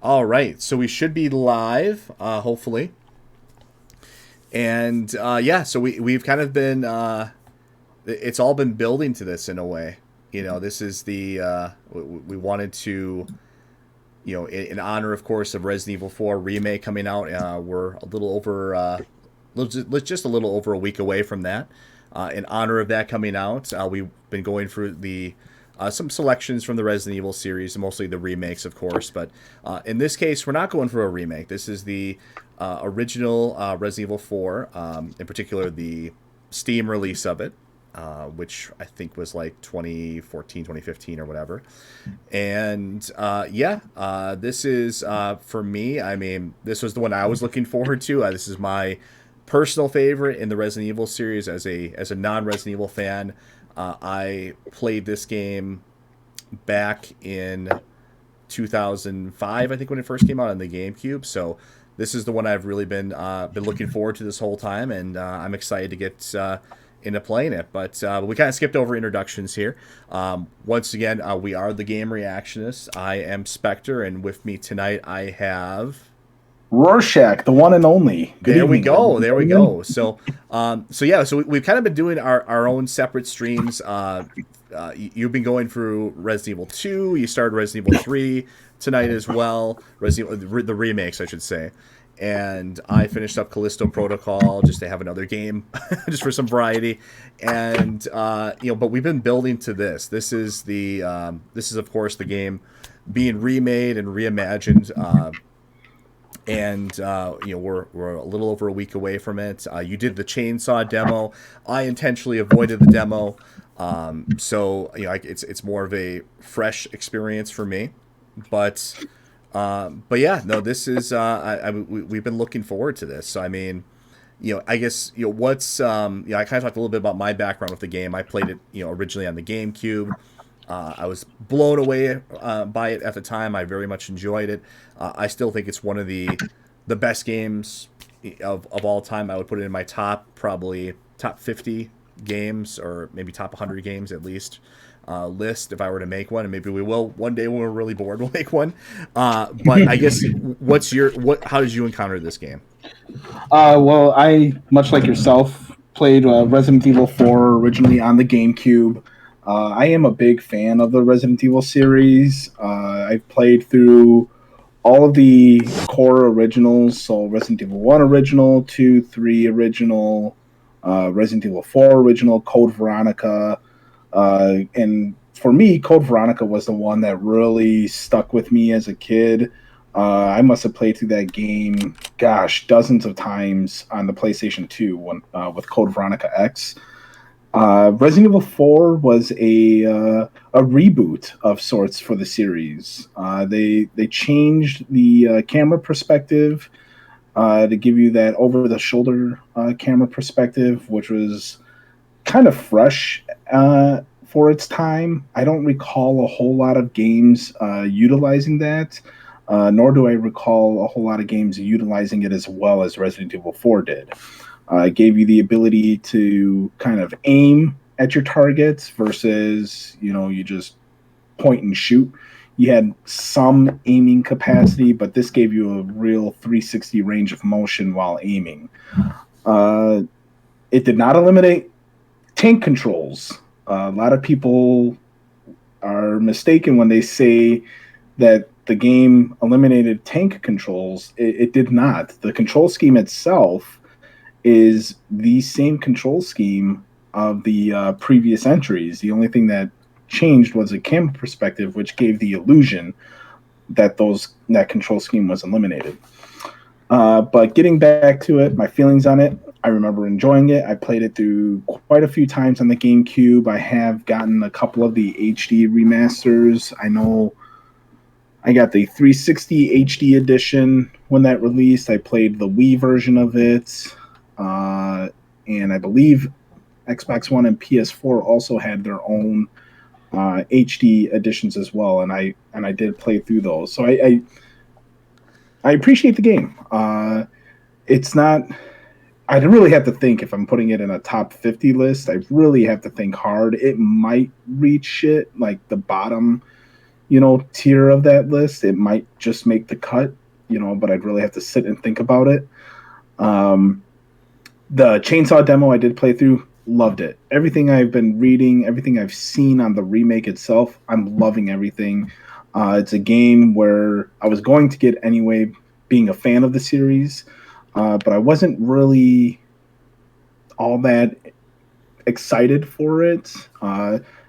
All right, so we should be live, hopefully. And yeah, so we've kind of been it's all been building to this in a way. This is the we wanted to, in honor, of course, of Resident Evil 4 remake coming out. We're a little over just a little over a week away from that. In honor of that coming out, we've been going through the some selections from the Resident Evil series, mostly the remakes, of course. But in this case, we're not going for a remake. This is the original Resident Evil 4, in particular the Steam release of it, which I think was like 2014, 2015 or whatever. And yeah, this is for me. I mean, this was the one I was looking forward to. This is my personal favorite in the Resident Evil series. As a non Resident Evil fan, I played this game back in 2005, I think, when it first came out on the GameCube. So this is the one I've really been looking forward to this whole time, and I'm excited to get into playing it. But we kind of skipped over introductions here. Once again, we are the Game Reactionists. I am Spectre, and with me tonight I have. Rorschach, the one and only. Good There we evening, ladies go. and There we gentlemen. go. So yeah. So we've kind of been doing our own separate streams. You've been going through Resident Evil 2. You started Resident Evil 3 tonight as well. Resident Evil, the remakes, I should say. And I finished up Callisto Protocol just to have another game, just for some variety. And but we've been building to this. This is of course the game being remade and reimagined. And we're a little over a week away from it. You did the chainsaw demo. I intentionally avoided the demo, so it's more of a fresh experience for me. But yeah, no, this is we've been looking forward to this. So I mean, I guess what's I kind of talked a little bit about my background with the game. I played it originally on the GameCube. I was blown away by it at the time. I very much enjoyed it. I still think it's one of the best games of all time. I would put it in my probably top 50 games, or maybe top 100 games at least, list if I were to make one. And maybe we will one day when we're really bored. We'll make one. But I guess how did you encounter this game? Well, I, much like yourself, played Resident Evil 4 originally on the GameCube. I am a big fan of the Resident Evil series. I've played through all of the core originals, so Resident Evil 1 original, 2, 3 original, Resident Evil 4 original, Code Veronica. And for me, Code Veronica was the one that really stuck with me as a kid. I must have played through that game, gosh, dozens of times on the PlayStation 2 with Code Veronica X. Resident Evil 4 was a reboot of sorts for the series. They changed the camera perspective to give you that over the shoulder camera perspective, which was kind of fresh for its time. I don't recall a whole lot of games utilizing that, nor do I recall a whole lot of games utilizing it as well as Resident Evil 4 did. It gave you the ability to kind of aim at your targets versus, you just point and shoot. You had some aiming capacity, but this gave you a real 360 range of motion while aiming. It did not eliminate tank controls. A lot of people are mistaken when they say that the game eliminated tank controls. It did not. The control scheme itself is the same control scheme of the previous entries. The only thing that changed was a camera perspective, which gave the illusion that that control scheme was eliminated. But getting back to it, my feelings on it, I remember enjoying it. I played it through quite a few times on the GameCube. I have gotten a couple of the HD remasters. I know I got the 360 HD edition when that released. I played the Wii version of it. And I believe Xbox One and PS4 also had their own HD editions as well, and I did play through those. So I appreciate the game. It's not. I really have to think if I'm putting it in a top 50 list. I really have to think hard. It might reach it like the bottom tier of that list. It might just make the cut, but I'd really have to sit and think about it. The Chainsaw demo I did play through, loved it. Everything I've been reading, everything I've seen on the remake itself, I'm loving everything. It's a game where I was going to get anyway, being a fan of the series, but I wasn't really all that excited for it,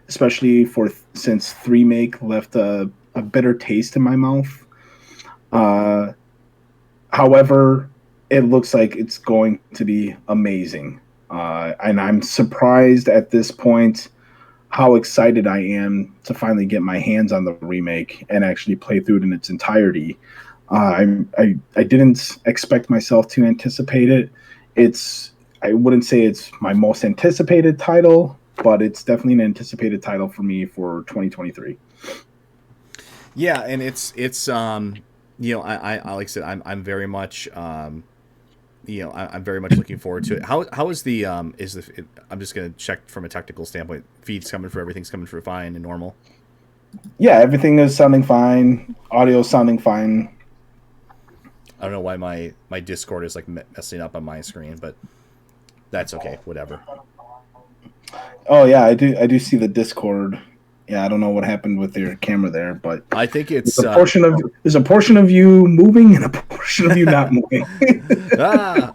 especially since 3 Make left a bitter taste in my mouth. However, it looks like it's going to be amazing. And I'm surprised at this point how excited I am to finally get my hands on the remake and actually play through it in its entirety. I didn't expect myself to anticipate it. I wouldn't say it's my most anticipated title, but it's definitely an anticipated title for me for 2023. Yeah, and it's I like I said, I'm very much I'm very much looking forward to it. How is the I'm just gonna check from a technical standpoint. Feeds coming through, everything's coming through fine and normal. Yeah, everything is sounding fine. Audio sounding fine. I don't know why my Discord is like messing up on my screen, but that's okay. Whatever. Oh yeah, I do see the Discord. Yeah, I don't know what happened with your camera there, but I think it's there's a portion of you moving and a portion of you not moving.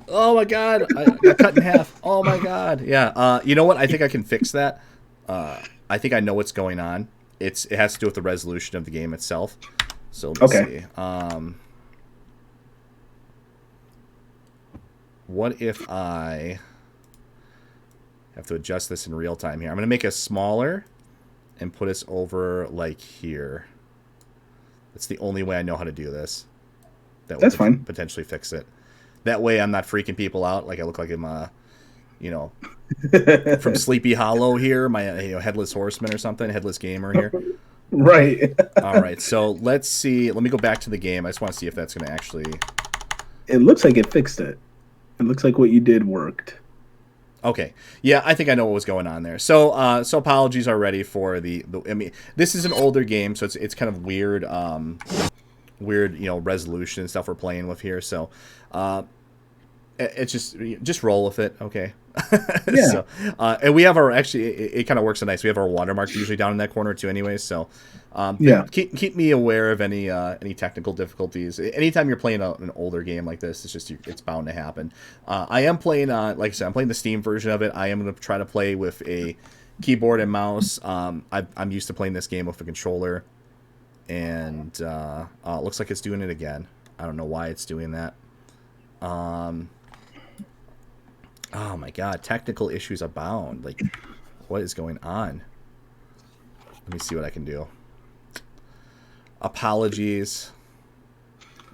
Oh my god, I got cut in half. Oh my god, yeah. You know what? I think I can fix that. I think I know what's going on. It has to do with the resolution of the game itself. So let me see. What if I have to adjust this in real time here? I'm going to make us smaller and put us over like here. That's the only way I know how to do this. That's fine. Potentially fix it. That way I'm not freaking people out. Like I look like I'm, from Sleepy Hollow here, my headless horseman or something, headless gamer here. Right. All right. So let's see. Let me go back to the game. I just want to see if that's going to actually. It looks like it fixed it. It looks like what you did worked. Okay. Yeah, I think I know what was going on there. So so apologies already for the I mean, this is an older game, so it's kind of weird resolution and stuff we're playing with here. So it's just roll with it, okay? Yeah. So, and we have our it kind of works so nice. We have our watermark usually down in that corner too, anyway. So yeah, keep me aware of any technical difficulties. Anytime you're playing an older game like this, it's bound to happen. I am playing like I said, I'm playing the Steam version of it. I am going to try to play with a keyboard and mouse. I'm used to playing this game with a controller, and it looks like it's doing it again. I don't know why it's doing that. Oh my god, technical issues abound. Like, what is going on? Let me see what I can do. Apologies.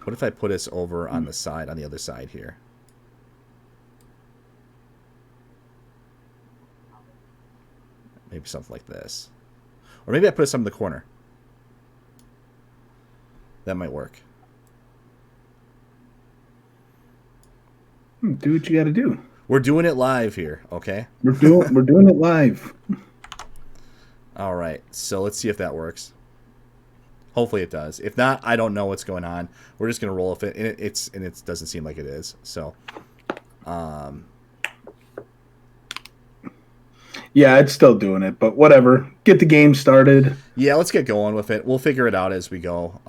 What if I put us over on the other side here? Maybe something like this. Or maybe I put us up in the corner. That might work. Do what you got to do. We're doing it live here, okay? We're doing it live. All right, so let's see if that works. Hopefully it does. If not, I don't know what's going on. We're just gonna roll with it, and it doesn't seem like it is. So, yeah, it's still doing it, but whatever. Get the game started. Yeah, let's get going with it. We'll figure it out as we go.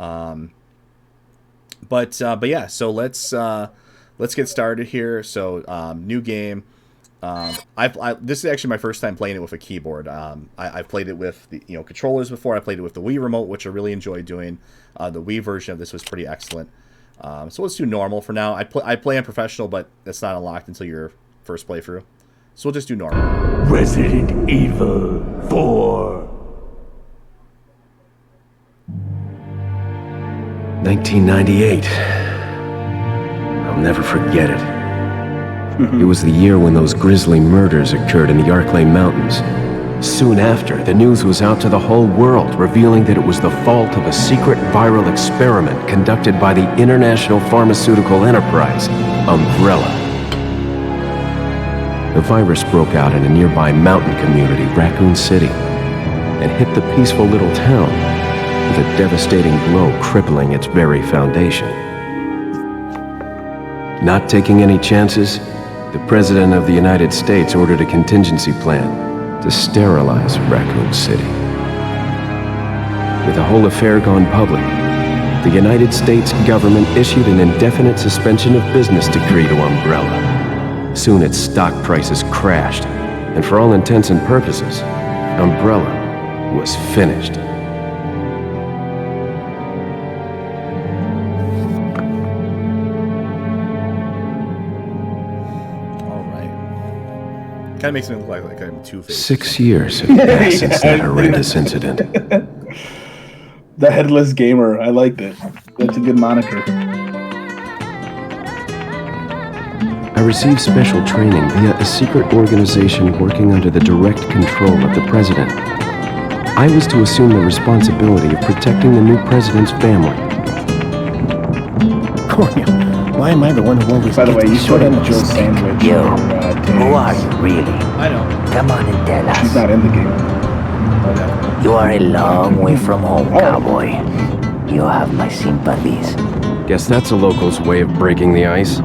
But yeah, so let's get started here. So new game. This is actually my first time playing it with a keyboard. I've played it with the controllers before. I played it with the Wii remote, which I really enjoyed doing. The Wii version of this was pretty excellent. So let's do normal for now. I play on professional, but that's not unlocked until your first playthrough. So we'll just do normal. Resident Evil 4. 1998. I'll never forget it. It was the year when those grisly murders occurred in the Arklay Mountains. Soon after, the news was out to the whole world, revealing that it was the fault of a secret viral experiment conducted by the international pharmaceutical enterprise, Umbrella. The virus broke out in a nearby mountain community, Raccoon City, and hit the peaceful little town with a devastating blow crippling its very foundation. Not taking any chances, the President of the United States ordered a contingency plan to sterilize Raccoon City. With the whole affair gone public, the United States government issued an indefinite suspension of business decree to Umbrella. Soon its stock prices crashed, and for all intents and purposes, Umbrella was finished. All right. Kind of makes me look like I'm Two-Faced. 6 years have passed since that horrendous incident. The Headless Gamer. I liked it. That's a good moniker. I received special training via a secret organization working under the direct control of the president. I was to assume the responsibility of protecting the new president's family. Cornel, why am I the one who always By the way, gets you the saw short that end of the Jill stick? sandwich. Yo, for, who are Days. you really? I know. Come on and tell She's us. not in the game. Whatever. You are a long way from home, cowboy. You have my sympathies. Guess that's a local's way of breaking the ice.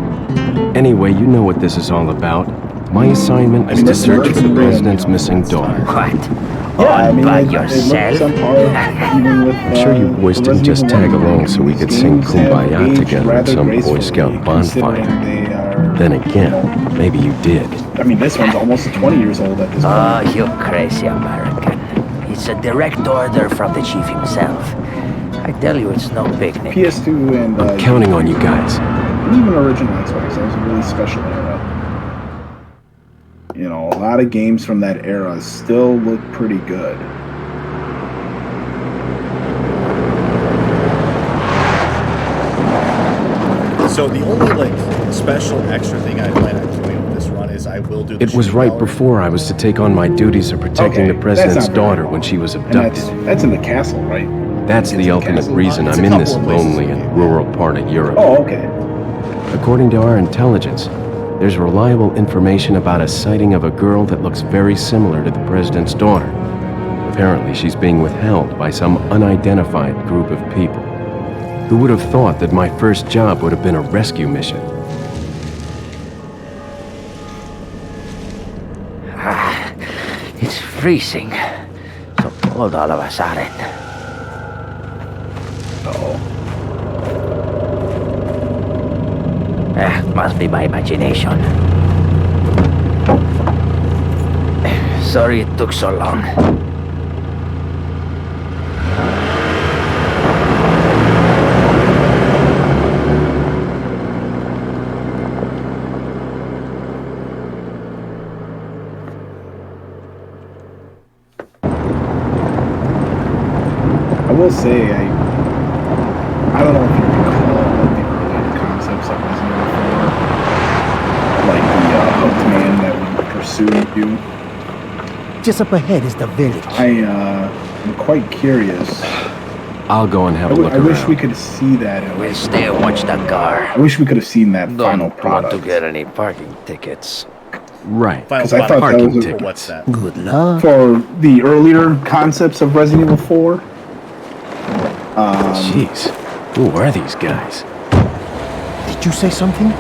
Anyway, you know what this is all about. My assignment is to this search works for the for real, president's you know, missing it's daughter. What? Yeah, All I mean, by it yourself? looks on par even with, I'm sure you boys the didn't just Resident tag Evil 1 along so we games. could These sing games have Kumbaya aged together at rather some Boy gracefully, Scout bonfire. considering they are, Then you again, know, maybe you did. I mean, this one's almost 20 years old at this point. Oh, you crazy American. It's a direct order from the chief himself. I tell you, it's no picnic. PS2 and I'm counting on you guys. and even original Xbox, that was a really special era. You know, a lot of games from that era still look pretty good. So the only like special extra thing I plan on doing with this run is I will do. The It was shooting right gallery. before I was to take on my duties of protecting Okay, the president's that's not very daughter long. when she was And abducted. that's in the castle, right? That's It's the a ultimate castle. reason It's I'm a in this couple of places lonely in the and game. rural part of Europe. Oh, okay. According to our intelligence, there's reliable information about a sighting of a girl that looks very similar to the president's daughter. Apparently, she's being withheld by some unidentified group of people. Who would have thought that my first job would have been a rescue mission? It's freezing. So cold all of a sudden. Must be my imagination. Sorry it took so long. I will say, I don't know if you recall like, the early concepts of Resident Evil 4, like the hooked man that would pursue you. Just up ahead is the village. I am quite curious. I'll go and have a look I around. wish we could see that. We'll stay and watch the car. I wish we could have seen that final Don't want product. to get any parking tickets. Right. Final 'Cause I thought product. that was a- Or what's that? Good luck. For the earlier concepts of Resident Evil 4, Jeez. Who are these guys? Did you say something?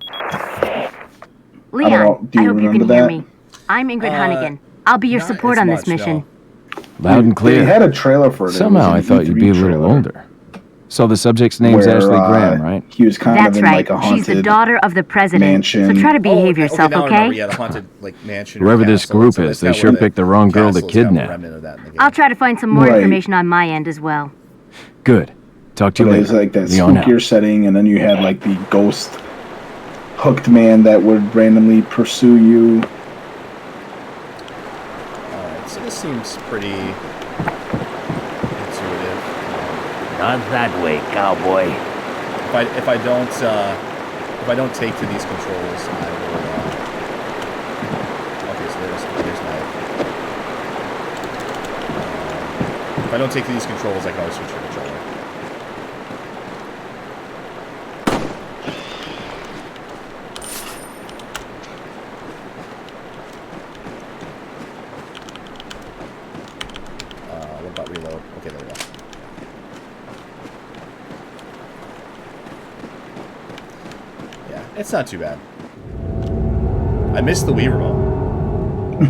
I don't know, Leon, do I you hope you can remember hear that? me. I'm Ingrid Hunnigan. I'll be your Not support as on this much, mission. no. Loud and They clear. had a trailer for it. It Somehow I was an thought you'd be a E3 little trailer older. So the subject's name's where, Ashley Graham, right? He was kind That's of in right. like a haunted She's the daughter of the president. mansion. So try to behave yourself, now I okay? remember, yeah, the haunted like mansion. or Whoever this castle. group So is, that's they kinda sure where picked the wrong girl to castle is kind of a kidnap. remnant of that in the game. I'll try to find some more Right. information on my end as well. Good. Talk to But you it was later. like that Leon out. spookier setting, and then you had like the ghost hooked man that would randomly pursue you. Alright, so this seems pretty intuitive. Not that way, cowboy. If I don't take to these controls, I will. Okay, so there's my. If I don't take to these controls, I can always switch to controller. about reload. Okay, there we go. Yeah, it's not too bad. I missed the Wii remote.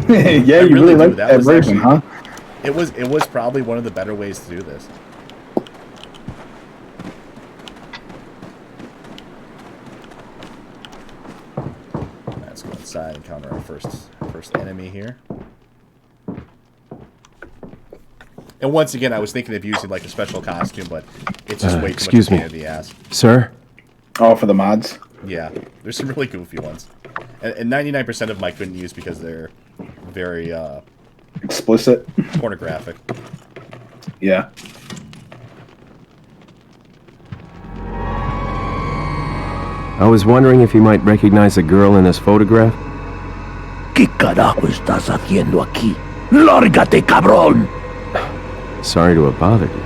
Yeah, I you really do. like that version, huh? It was probably one of the better ways to do this. Let's go inside and counter our first enemy here. And once again, I was thinking of using like a special costume, but it's just way too much pain in the ass. Sir? Oh, for the mods? Yeah, there's some really goofy ones. And 99% of them I couldn't use because they're very explicit, pornographic. Yeah. I was wondering if you might recognize the girl in this photograph. ¿Qué carajo estás haciendo aquí? ¡Lárgate, cabrón! Sorry to have bothered you.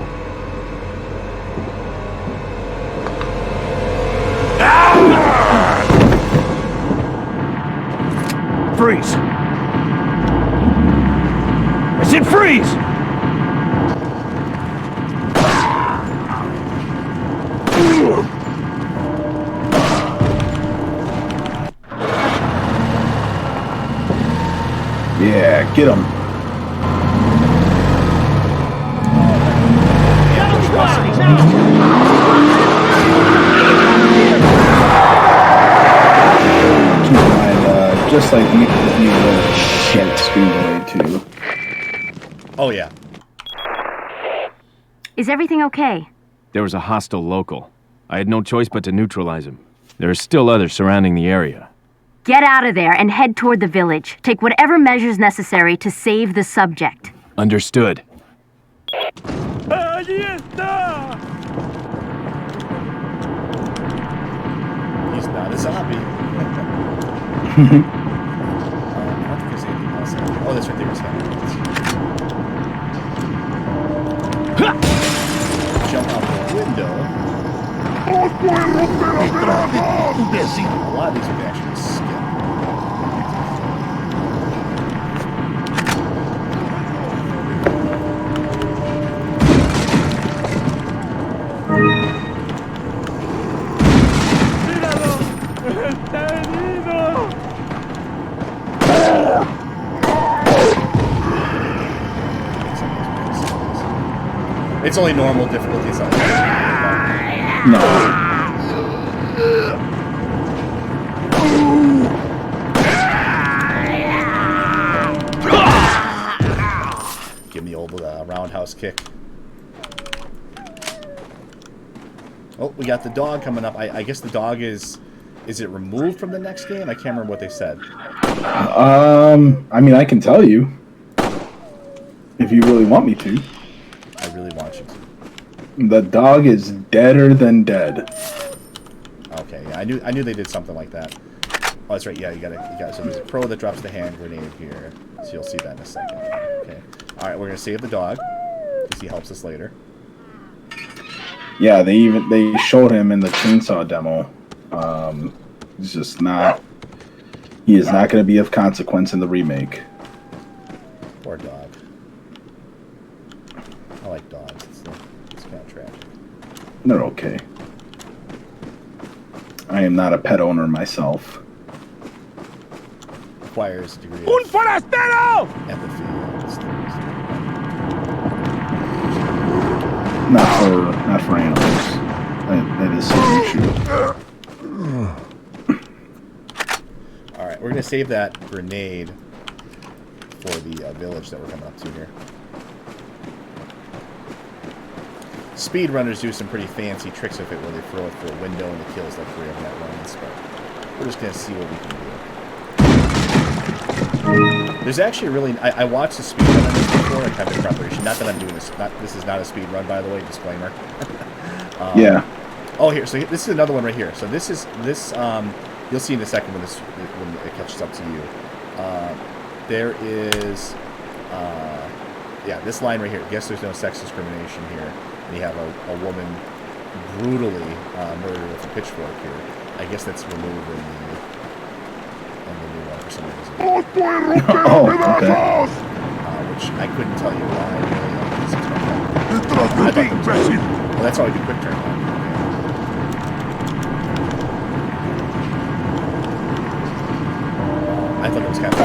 Freeze! I said freeze! Yeah, get him. Keep in mind, just like me, you will shit screen delay too. Oh yeah. Is everything okay? There was a hostile local. I had no choice but to neutralize him. There are still others surrounding the area. Get out of there and head toward the village. Take whatever measures necessary to save the subject. Understood. He's not a zombie. I don't think there's anything else. Oh, that's right there. Jump out the window. A lot of these are actually skip. It's only normal difficulties. No. Give me the old roundhouse kick. Oh, we got the dog coming up. I guess the dog is it removed from the next game? I can't remember what they said. I mean, I can tell you. If you really want me to. I really want you to. The dog is deader than dead. Okay, yeah, I knew they did something like that. Oh, that's right. Yeah, you got. So there's a pro that drops the hand grenade here. So you'll see that in a second. Okay. All right, we're gonna save the dog because he helps us later. Yeah, they showed him in the chainsaw demo. He's just not. He is not going to be of consequence in the remake. Poor dog. I like dogs. It's kind of tragic. They're okay. I am not a pet owner myself. Requires a degree of empathy. Not for animals. That is so true. Alright, we're going to save that grenade for the village that we're coming up to here. Speedrunners do some pretty fancy tricks with it where they throw it through a window and it kills like 3 of them at once, but we're just going to see what we can do. There's actually a really... I watched the speedrun on this before, like having preparation. Not that I'm doing this... This is not a speedrun, by the way, disclaimer. Yeah. Oh, here. So this is another one right here. So this is... You'll see in a second when it catches up to you. There is... yeah, this line right here. Guess there's no sex discrimination here. And you have a woman brutally murdered with a pitchfork here. I guess that's removed in the new one for some reason. Oh, okay. Which I couldn't tell you why. Really. Detrás de ti, imbécil. Well, that's all I do, quick turn. I thought that was kind of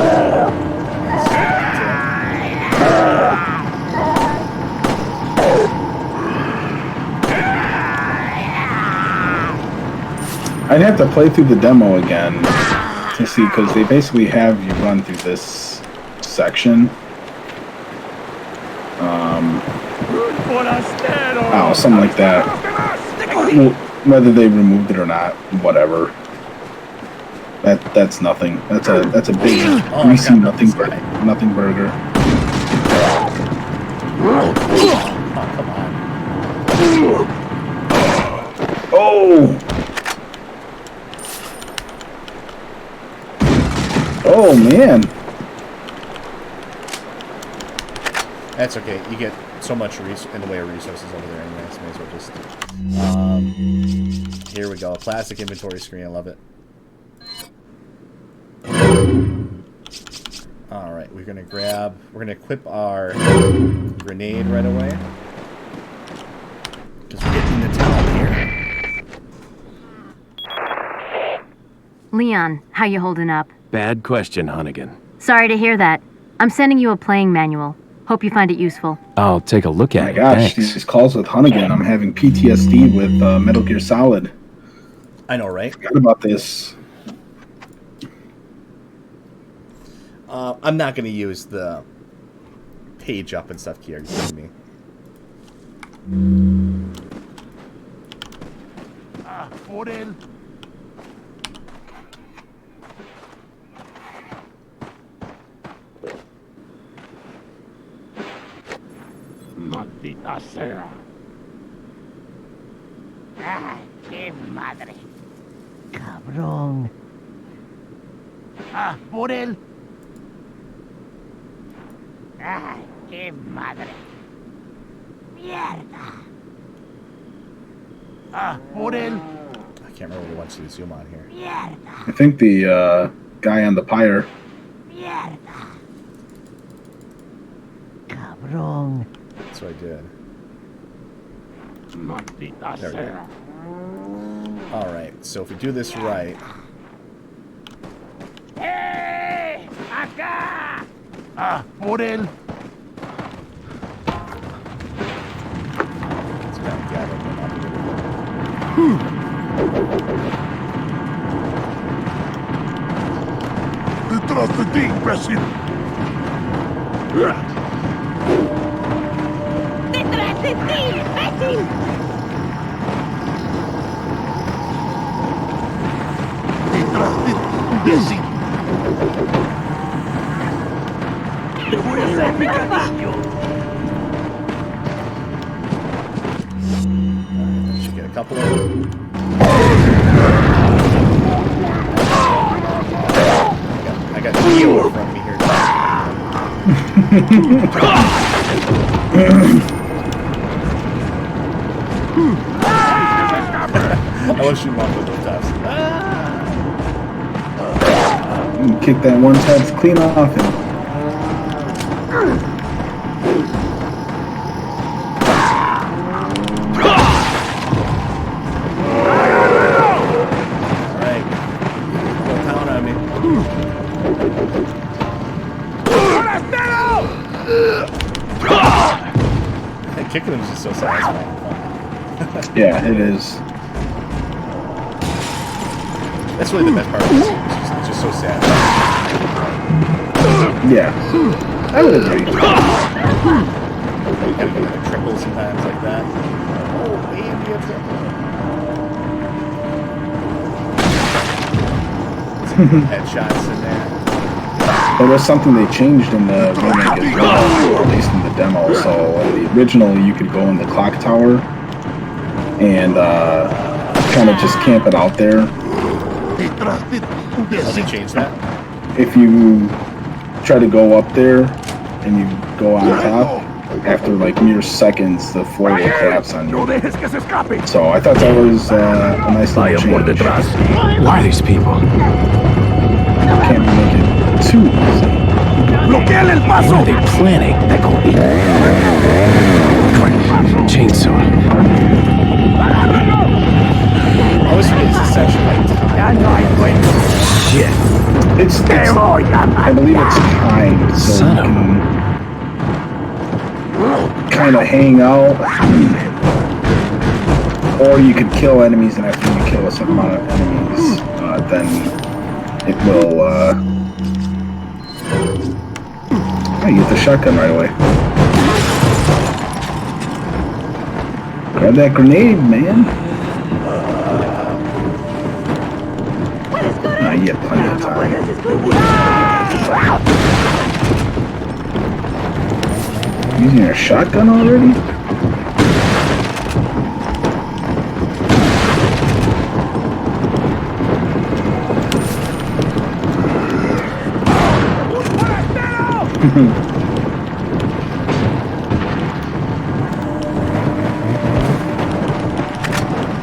I'd have to play through the demo again to see, because they basically have you run through this section. Oh, something like that. Well, whether they removed it or not, whatever. That's nothing. That's a big greasy nothing burger. Oh, come on. Oh! Oh, man. That's okay. You get so much in the way of resources over there anyway, so may as well just... here we go. Plastic inventory screen. I love it. Alright, we're going to equip our grenade right away. Because we're getting into town here. Leon, how you holding up? Bad question, Hunnigan. Sorry to hear that. I'm sending you a playing manual. Hope you find it useful. I'll take a look Oh at my it. gosh, Thanks. these calls with Hunnigan. I'm having PTSD with Metal Gear Solid. I know, right? Forgot about this. I'm not going to use the page up and stuff key. Are you kidding me? Por él. Maldita sea. ¡Ay, qué madre! ¡Cabrón! Por él. ¡Ay, qué madre! ¡Mierda! Por él. I can't remember what to zoom on here. ¡Mierda! I think the guy on the pyre. ¡Mierda! ¡Cabrón! That's what I did. Maldita There we sea. go. Alright, so if we do this right... ¡Eh! ¡Acá! Por él. Let's kind of gather them up a little bit. Detrás de ti, imbécil. ¡Detrás de ti, imbécil! Detrás de ti, imbécil. Te voy a hacer picadillo. Should get a couple of them. I got Neo from me here. I want to shoot him off with those tops. Kick that one tabs clean off him. Alright. Don't pound on me. Kicking him is just so satisfying. Yeah, it is. That's really the best part of this. It's just so sad. Yeah, I would agree. You gotta get a triple sometimes like that. Oh, and you have triple. Headshots in there. But that's something they changed in the remake as well, or at least in the demo. So in the original, you could go in the clock tower and kind of just camp it out there. Detrás de ti, How they imbécil. change that? If you try to go up there and you go on top, after like mere seconds, the floor will collapse on No you. dejes que se escape. So I thought that was a nice little Vaya por change. detrás. Why are these people? Can't make it too easy. ¡Bloqueale el What paso! are they planning? Te cogí. believe it's timed, so Son you of can kind of hang out, or you could kill enemies, and after you kill a certain amount of enemies, then it will. Oh, you get the shotgun right away. Grab that grenade, man. Nah, you have plenty of time. Using your shotgun already?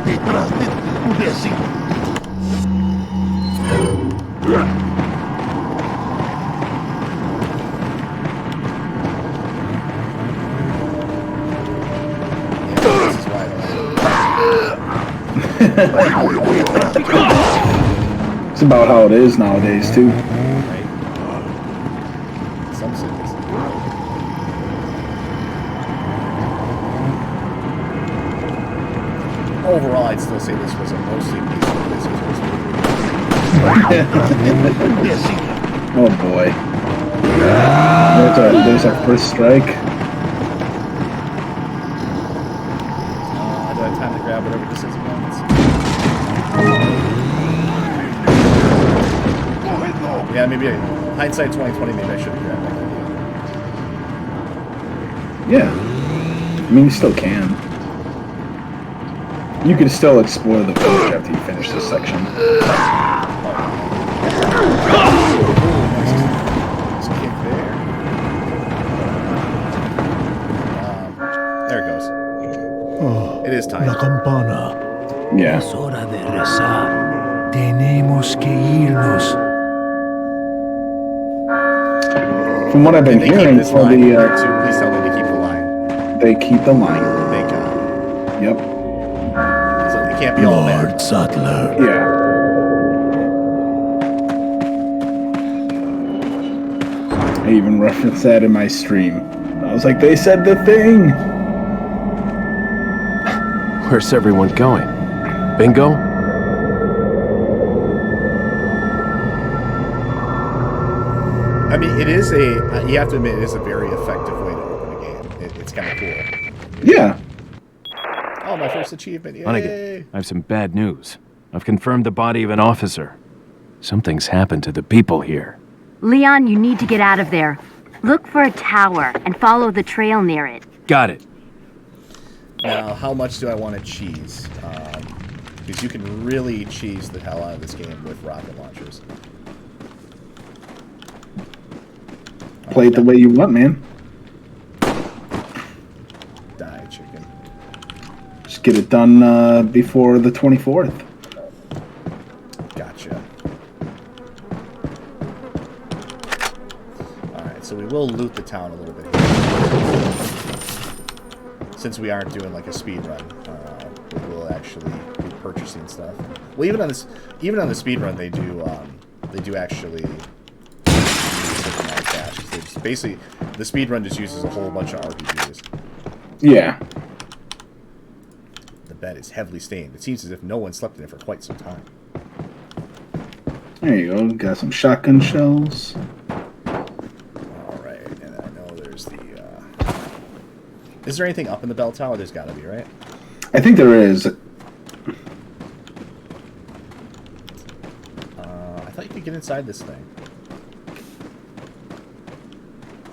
Detrás de ti, imbécil. This is why It's about how it is nowadays, too. right? Some cities. Overall, I'd still say this was a mostly peaceful business. Imbécil. Oh boy. There's our first strike. Do I have time to grab whatever this is again? Let's see. Cógelo. Yeah, maybe hindsight 2020. Maybe I should have grabbed that. Yeah. I mean, you still can. You can still explore the village after you finish this section. Nice kick there. There it goes. It is time. La campana. Yeah. Es hora de rezar. Tenemos que irnos. From what I've been They keep hearing this for line the, here, too. Please tell me they keep the line. they keep the line. Thank God. Yep. So it can't be all bad. Lord Sattler. Yeah. I even referenced that in my stream. I was like, they said the thing. Where's everyone going? Bingo? I mean, it is a. You have to admit, it is a very effective way to open a game. It's kind of cool. Yeah. Oh, my first achievement! Yay! Hunnigan, I have some bad news. I've confirmed the body of an officer. Something's happened to the people here. Leon, you need to get out of there. Look for a tower and follow the trail near it. Got it. Now, how much do I want to cheese? Because you can really cheese the hell out of this game with rocket launchers. Play it the way you want, man. Die, chicken. Just get it done before the 24th. Gotcha. Alright, so we will loot the town a little bit here. Since we aren't doing like a speed run, we will actually be purchasing stuff. Well, even on the speed run, they do actually cash. Basically, the speed run just uses a whole bunch of RPGs. Yeah. The bed is heavily stained. It seems as if no one slept in it for quite some time. There you go. Got some shotgun shells. Alright, and I know there's the... Is there anything up in the bell tower? There's gotta be, right? I think there is. I thought you could get inside this thing.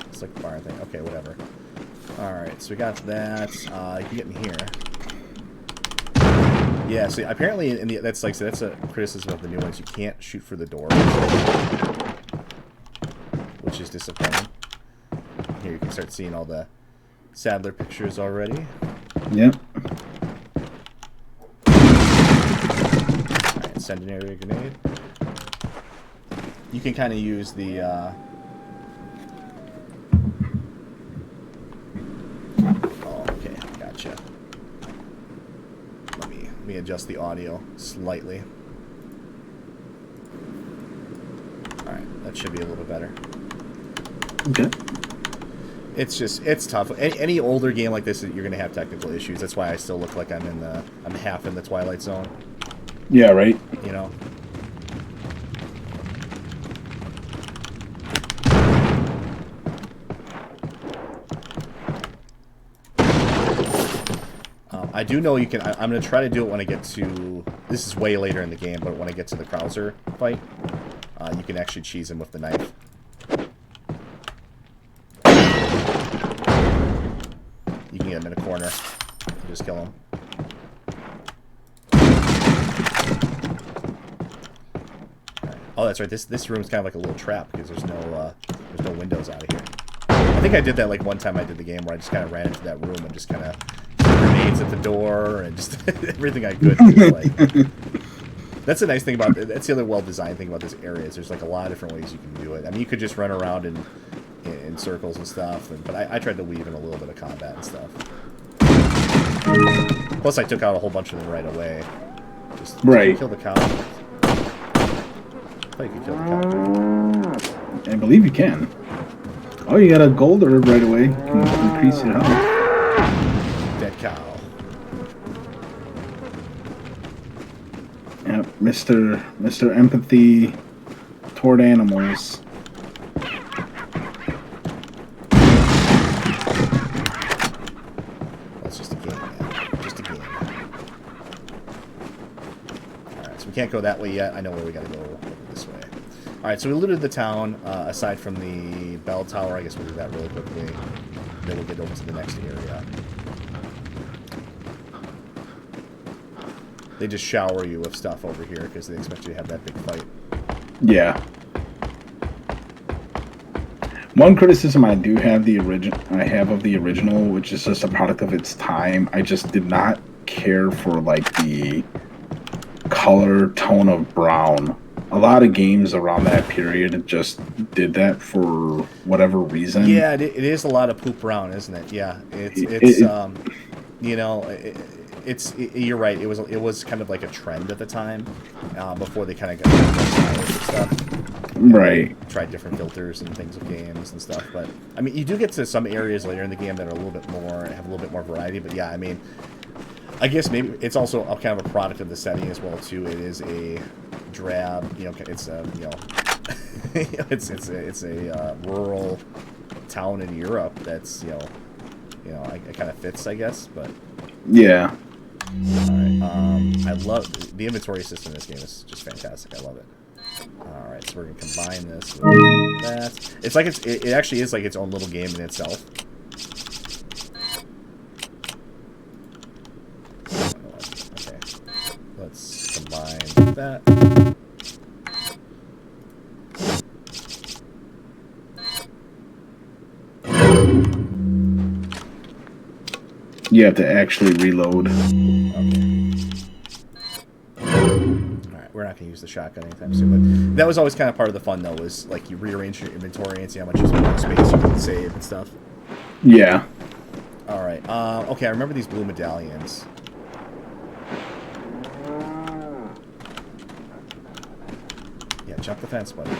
It's like a bar thing. Okay, whatever. Alright, so we got that. You can get in here. Yeah, so apparently that's like that's a criticism of the new ones. You can't shoot for the door, which is disappointing. Here you can start seeing all the Sadler pictures already. Yep. Alright, incendiary grenade. You can kind of use the oh, okay, gotcha. Let me adjust the audio slightly. Alright, that should be a little bit better. Okay. It's tough. Any older game like this, you're gonna have technical issues. That's why I still look like I'm half in the Twilight Zone. Yeah, right. You know. I do know you can. I'm gonna try to do it when I get to. This is way later in the game, but when I get to the Krauser fight, you can actually cheese him with the knife. You can get him in a corner. You just kill him. Right. Oh, that's right. This room's kind of like a little trap because there's no windows out of here. I think I did that like one time I did the game where I just kind of ran into that room and just kind of threw grenades at the door and just everything I could. Like, that's the nice thing about it. That's the other well-designed thing about this area is there's like a lot of different ways you can do it. I mean, you could just run around in circles and stuff, but I tried to weave in a little bit of combat and stuff. Plus, I took out a whole bunch of them right away. Just right. Kill the cow. I thought you could kill the cow. I believe you can. Oh, you got a gold herb right away. You can increase your health. Dead cow. Yep, Mr. Empathy toward animals. That's just a game, man. Just a game. Alright, so we can't go that way yet. I know where we gotta go over this way. Alright, so we looted the town, aside from the bell tower. I guess we'll do that really quickly. Then we'll get over to the next area. They just shower you with stuff over here because they expect you to have that big fight. Yeah. One criticism I do have of the original, which is just a product of its time. I just did not care for like the color tone of brown. A lot of games around that period just did that for whatever reason. Yeah, it is a lot of poop brown, isn't it? Yeah, you know, you're right. It was kind of like a trend at the time, before they kind of got more stylish and stuff. Right. Tried different filters and things of games and stuff, but I mean, you do get to some areas later in the game that are a little bit more have a little bit more variety. But yeah, I mean, I guess maybe it's also a kind of a product of the setting as well too. It is a drab, you know, it's a it's a rural town in Europe that's it kind of fits, I guess, but yeah. Alright, I love the inventory system in this game is just fantastic. I love it. Alright, so we're gonna combine this with that. It's like it actually is like its own little game in itself. Okay. Let's combine that. You have to actually reload. Okay. Alright, we're not going to use the shotgun anytime soon, but that was always kind of part of the fun, though, was like you rearrange your inventory and see how much space you can save and stuff. Yeah. Alright, okay, I remember these blue medallions. Yeah, jump the fence, buddy.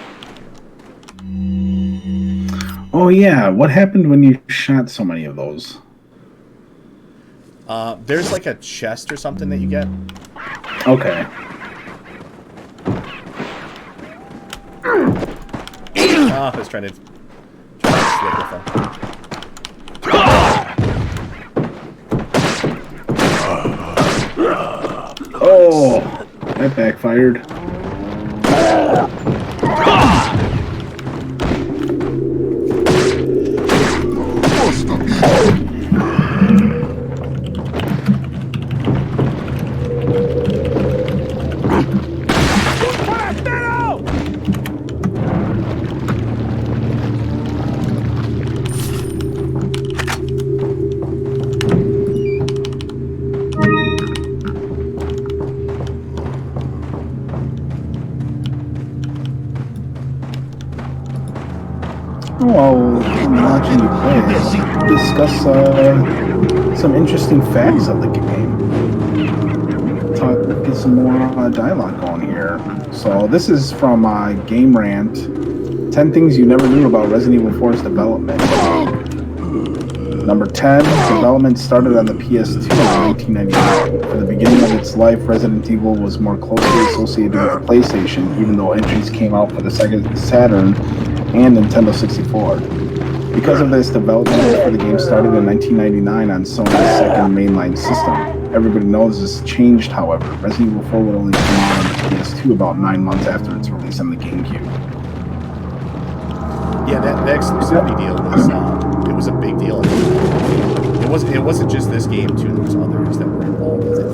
Oh, yeah. What happened when you shot so many of those? There's like a chest or something that you get. Okay. I was trying to slip with them. Oh, that backfired. While I'm watching you play, discuss some interesting facts of the game. Get some more dialogue going here. So this is from Game Rant 10 things you never knew about Resident Evil 4's development. Number 10, development started on the PS2 in 1999. For the beginning of its life, Resident Evil was more closely associated with the PlayStation, even though entries came out for the Sega Saturn and Nintendo 64. Because of this, development for the game started in 1999 on Sony's second mainline system. Everybody knows this changed, however. Resident Evil 4 would only come out on the PS2 about 9 months after its release on the GameCube. Yeah, that exclusivity deal was it was a big deal. It wasn't just this game too. There was others that were involved with it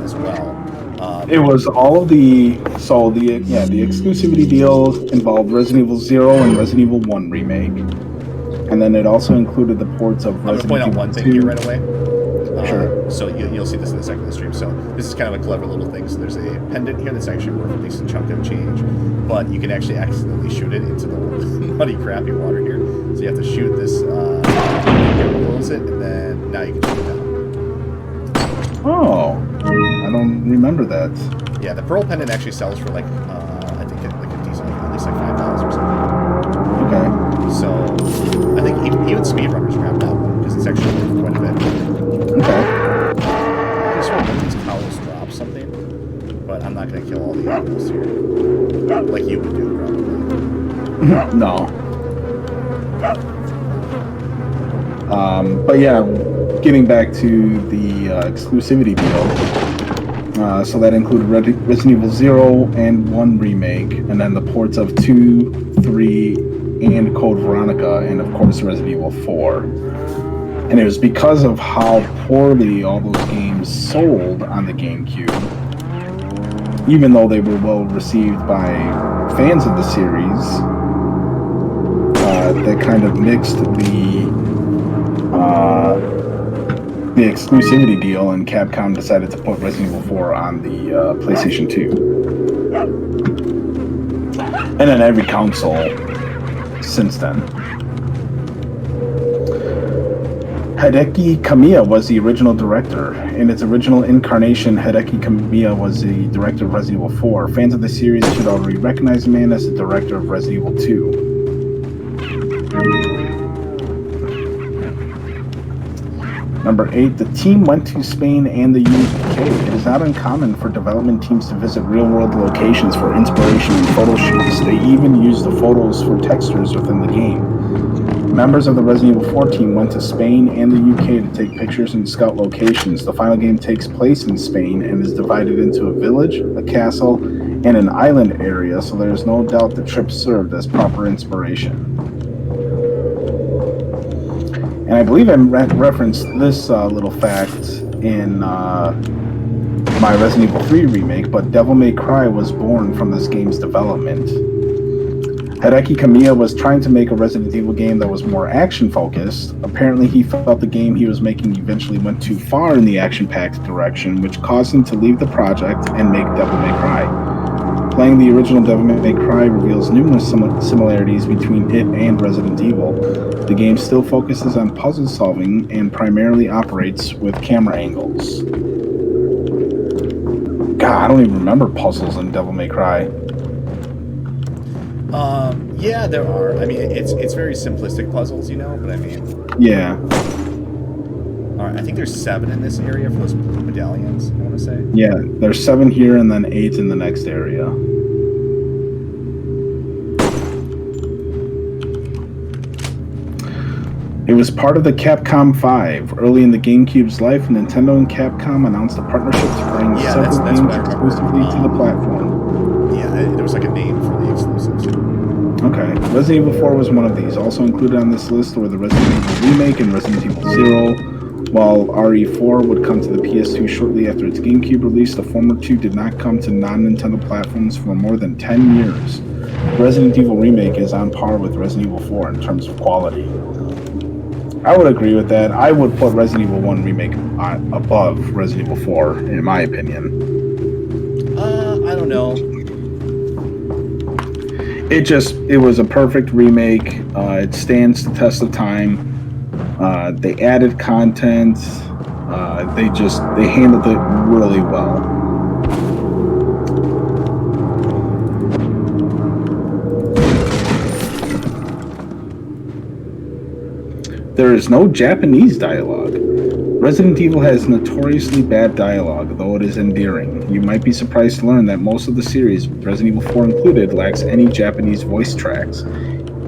as well. It was all of the exclusivity deal involved Resident Evil 0 and Resident Evil 1 remake, and then it also included the ports of I'm Resident going to point Evil out one 2. thing here right away. Sure. So you'll see this in the second of the stream. So this is kind of a clever little thing. So there's a pendant here that's actually worth a decent chunk of change, but you can actually accidentally shoot it into the muddy, crappy water here. So you have to shoot this, close it, and then now you can shoot it down. Oh, I don't remember that. Yeah, the pearl pendant actually sells for like I think like a decent, like at least like $5 or something. Okay. So I think even speedrunners grab that one because it's actually worth quite a bit. Okay. I just want one of these towels drop something, but I'm not going to kill all the animals here. Like you would do, probably. No. But yeah, getting back to the exclusivity deal. So that included Resident Evil 0 and 1 remake, and then the ports of 2, 3, and Code Veronica, and of course Resident Evil 4. And it was because of how poorly all those games sold on the GameCube, even though they were well received by fans of the series, that kind of mixed the exclusivity deal, and Capcom decided to put Resident Evil 4 on the PlayStation 2. And then every console since then. Hideki Kamiya was the original director. In its original incarnation, Hideki Kamiya was the director of Resident Evil 4. Fans of the series should already recognize the man as the director of Resident Evil 2. Number 8, the team went to Spain and the UK. It is not uncommon for development teams to visit real-world locations for inspiration and photo shoots. They even use the photos for textures within the game. Members of the Resident Evil 4 team went to Spain and the UK to take pictures and scout locations. The final game takes place in Spain and is divided into a village, a castle, and an island area, so there is no doubt the trip served as proper inspiration. And I believe I referenced this little fact in my Resident Evil 3 remake, but Devil May Cry was born from this game's development. Hideki Kamiya was trying to make a Resident Evil game that was more action-focused. Apparently, he felt the game he was making eventually went too far in the action-packed direction, which caused him to leave the project and make Devil May Cry. Playing the original Devil May Cry reveals numerous similarities between it and Resident Evil. The game still focuses on puzzle solving and primarily operates with camera angles. God, I don't even remember puzzles in Devil May Cry. Yeah, there are. I mean, it's very simplistic puzzles, you know, but I mean... Yeah. Alright, I think there's 7 in this area for those medallions, I want to say. Yeah, there's 7 here and then 8 in the next area. It was part of the Capcom 5. Early in the GameCube's life, Nintendo and Capcom announced a partnership to bring several games exclusively to the platform. Yeah, there was like a name for the exclusives. Okay. Resident Evil 4 was one of these. Also included on this list were the Resident Evil Remake and Resident Evil 0. While RE4 would come to the PS2 shortly after its GameCube release, the former two did not come to non-Nintendo platforms for more than 10 years. Resident Evil Remake is on par with Resident Evil 4 in terms of quality. I would agree with that. I would put Resident Evil 1 Remake above Resident Evil 4, in my opinion. I don't know. It was a perfect remake. It stands the test of time. They added content. They handled it really well. There is no Japanese dialogue. Resident Evil has notoriously bad dialogue, though it is endearing. You might be surprised to learn that most of the series, Resident Evil 4 included, lacks any Japanese voice tracks.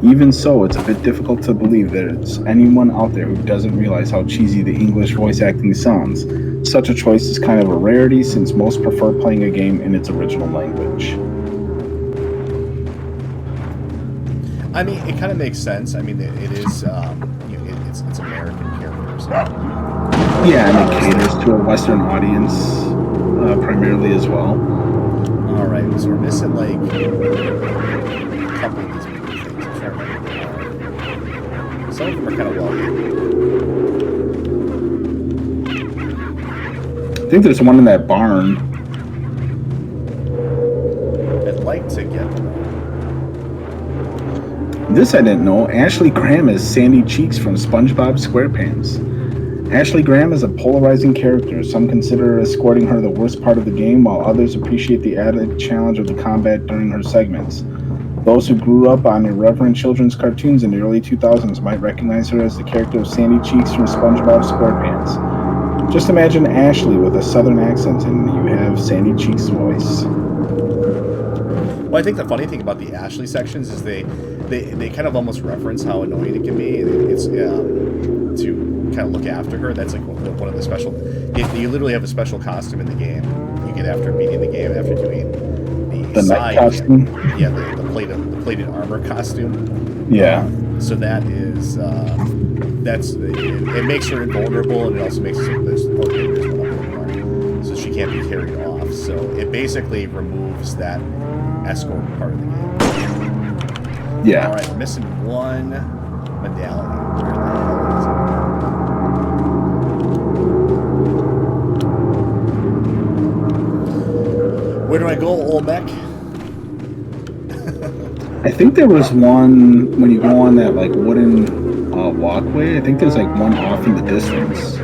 Even so, it's a bit difficult to believe there's anyone out there who doesn't realize how cheesy the English voice acting sounds. Such a choice is kind of a rarity since most prefer playing a game in its original language. I mean, it kind of makes sense. I mean, it is, it's American characters. Yeah, and it caters to a Western audience primarily as well. All right, so we're missing like a couple of these things. I'm trying to remember. Some of them are kind of well hidden. I think there's one in that barn. I'd like to get them. This I didn't know. Ashley Graham is Sandy Cheeks from SpongeBob SquarePants. Ashley Graham is a polarizing character. Some consider escorting her the worst part of the game, while others appreciate the added challenge of the combat during her segments. Those who grew up on irreverent children's cartoons in the early 2000s might recognize her as the character of Sandy Cheeks from SpongeBob SquarePants. Just imagine Ashley with a southern accent and you have Sandy Cheeks' voice. Well, I think the funny thing about the Ashley sections is they kind of almost reference how annoying it can be. It's to kind of look after her. That's like one of the special. You literally have a special costume in the game. You get after beating the game after doing The night costume. Yeah, the plated armor costume. Yeah. So that is it makes her invulnerable, and it also makes it so there's so she can't be carried off. So it basically removes that escort part of the game. Yeah. All right, we're missing one medallion. Where the hell is it? Where do I go, Olmec? I think there was one when you go on that like wooden walkway. I think there's like one off in the distance.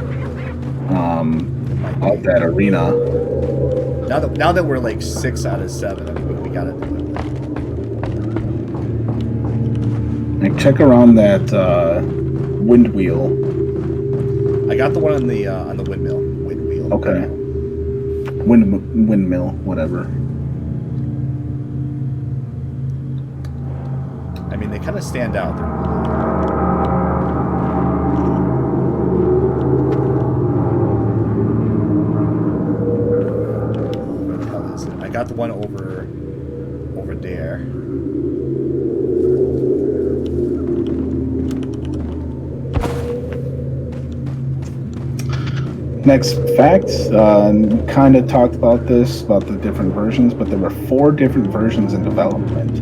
Of that arena. Now that we're like 6 out of 7, I mean, we gotta do it. Like check around that wind wheel. I got the one on the windmill. Windwheel. Okay. Windmill, whatever. I mean, they kind of stand out. What the hell is it? I got the one over there. Next fact, kind of talked about this, about the different versions, but there were 4 different versions in development.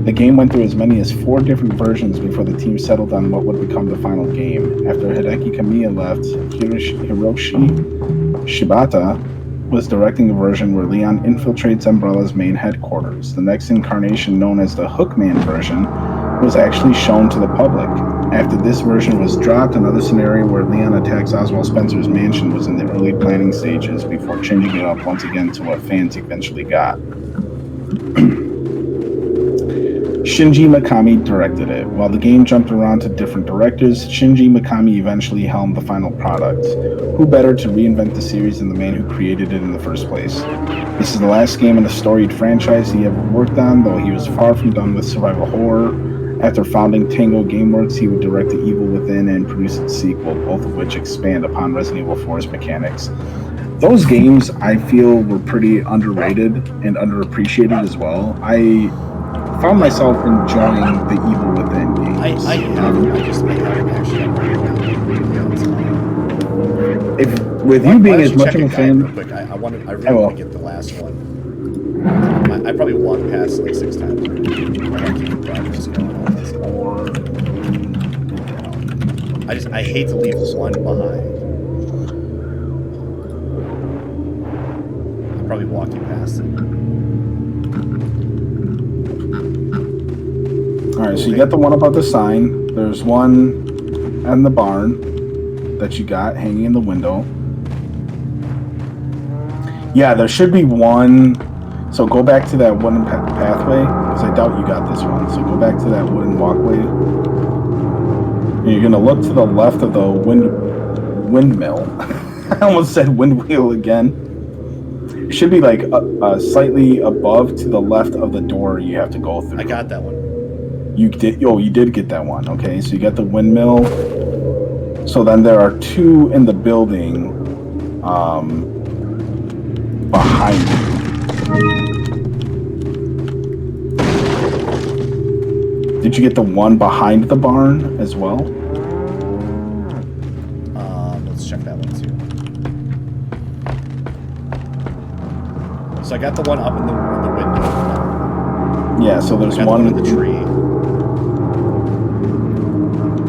The game went through as many as 4 different versions before the team settled on what would become the final game. After Hideki Kamiya left, Hiroshi Shibata was directing the version where Leon infiltrates Umbrella's main headquarters. The next incarnation, known as the Hookman version, was actually shown to the public. After this version was dropped, another scenario where Leon attacks Oswald Spencer's mansion was in the early planning stages before changing it up once again to what fans eventually got. Shinji Mikami directed it. While the game jumped around to different directors, Shinji Mikami eventually helmed the final product. Who better to reinvent the series than the man who created it in the first place? This is the last game in the storied franchise he ever worked on, though he was far from done with survival horror. After founding Tango Gameworks, he would direct The Evil Within and produce its sequel, both of which expand upon Resident Evil 4's mechanics. Those games, I feel, were pretty underrated and underappreciated as well. I found myself enjoying The Evil Within games. I haven't actually. If with you being as much of a fan, real quick, I really want to get the last one. I probably walked past like 6 times. I want to keep the progress going. I hate to leave one behind. I'm probably walking past it. Alright, so you got the one about the sign. There's one in the barn that you got hanging in the window. Yeah, there should be one. So go back to that wooden pathway, because I doubt you got this one. So go back to that wooden walkway. You're gonna look to the left of the windmill. I almost said windwheel again. It should be like slightly above to the left of the door you have to go through. I got that one. You did. Oh, you did get that one. Okay, so you got the windmill. So then there are two in the building behind you. Did you get the one behind the barn as well? Let's check that one too. So I got the one up in the window. Yeah, so there's one in the tree.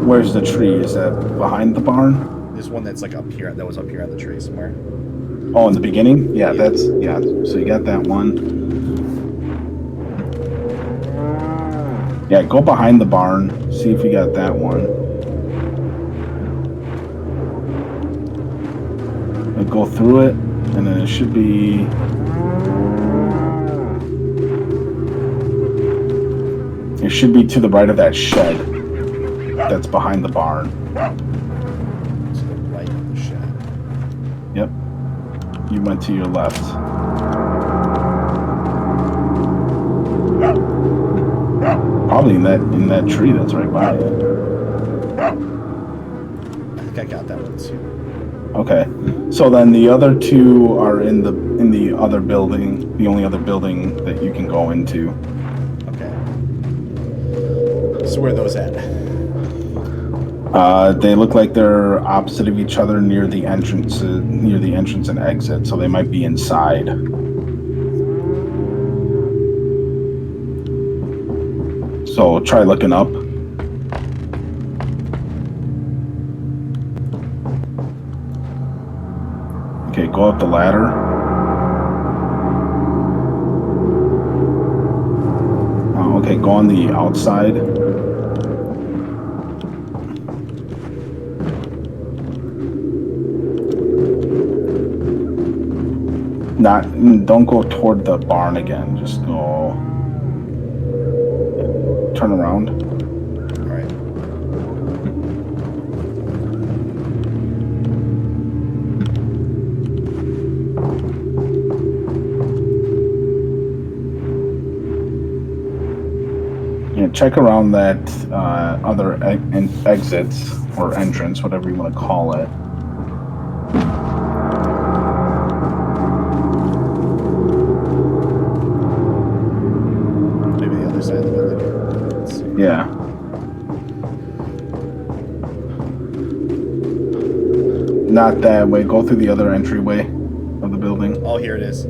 Where's the tree? Is that behind the barn? There's one that's like up here. That was up here on the tree somewhere. Oh, in the beginning? Yeah, that's yeah. So you got that one. Yeah, go behind the barn. See if you got that one. And go through it, and then it should be. It should be to the right of that shed. That's behind the barn. To the right of the shed. Yep. You went to your left. Probably in that tree that's right by it. I think I got that one too. Okay. So then the other two are in the other building, the only other building that you can go into. Okay. So where are those at? They look like they're opposite of each other near the entrance and exit, so they might be inside. So try looking up. Okay, go up the ladder. Okay, go on the outside. Don't go toward the barn again. Just go. Turn around. All right. Yeah, check around that other exit or entrance, whatever you want to call it. Side of the building. Let's see. Yeah. Not that way. Go through the other entryway of the building. Oh, here it is.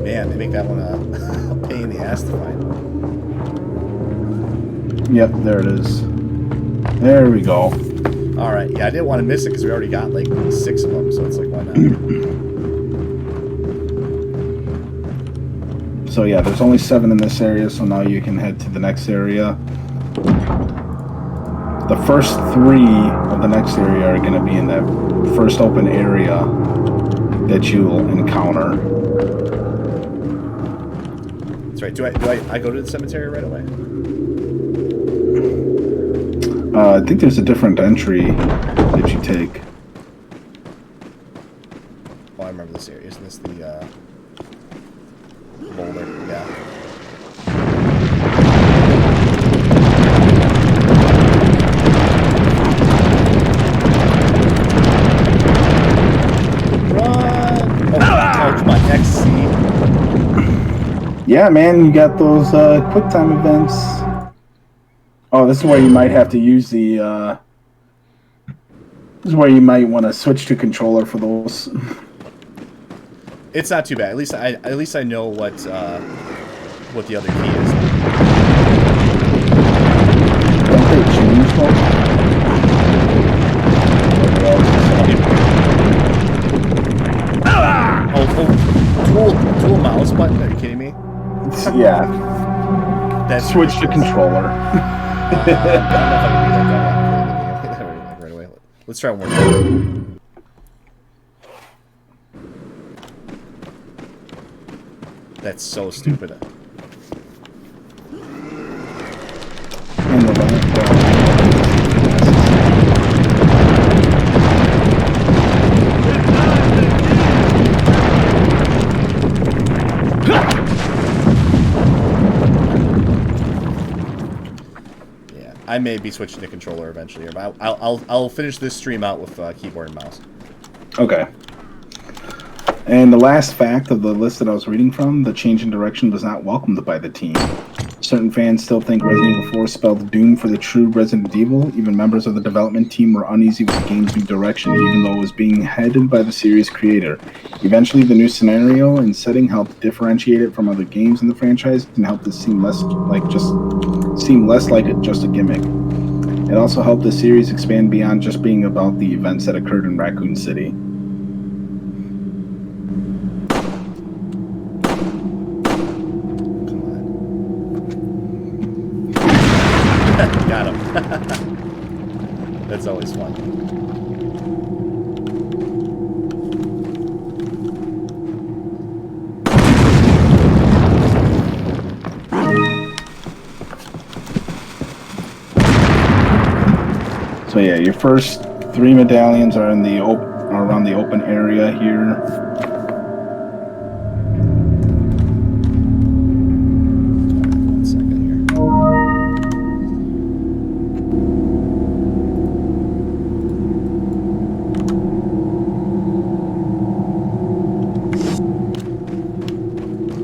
Man, they make that one a pain in the ass to find. Yep, there it is. There we go. All right. Yeah, I didn't want to miss it because we already got like 6 of them, so it's like, why not? So yeah, there's only 7 in this area, so now you can head to the next area. The first 3 of the next area are going to be in that first open area that you'll encounter. That's right. Do I go to the cemetery right away? I think there's a different entry that you take. Oh, I remember this area. Isn't this the boulder? Yeah. Run! Oh, come on, XC. Yeah, man, you got those quick time events. Oh, this is where you might have to use the. This is where you might want to switch to controller for those. It's not too bad. At least I know what the other key is. Don't they change them? Dual mouse button? Are you kidding me? Yeah. That's Switch to controller. I don't know if I can do that right away. Let's try one more time. That's so stupid. I may be switching to controller eventually, here, but I'll finish this stream out with keyboard and mouse. Okay. And the last fact of the list that I was reading from, the change in direction was not welcomed by the team. Certain fans still think Resident Evil 4 spelled doom for the true Resident Evil. Even members of the development team were uneasy with the game's new direction, even though it was being headed by the series' creator. Eventually, the new scenario and setting helped differentiate it from other games in the franchise and helped it seem less like just a gimmick. It also helped the series expand beyond just being about the events that occurred in Raccoon City. Got him. That's always fun. So yeah, your first 3 medallions are in the around the open area here. One second here.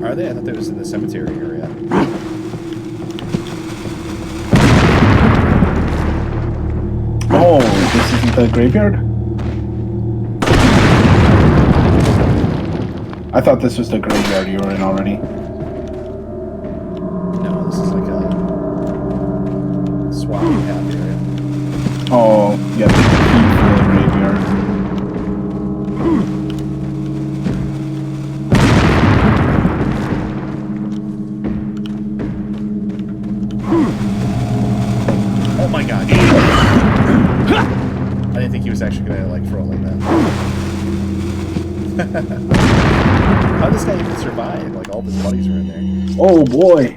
Are they? I thought that was in the cemetery area. Oh, this isn't the graveyard? I thought this was the graveyard you were in already. No, this is like a swapping path area. Oh, yeah, the key for the graveyard. Oh my god. I didn't think he was actually gonna like throw it like that. How did this guy even survive? Like all of his buddies were in there. Oh boy.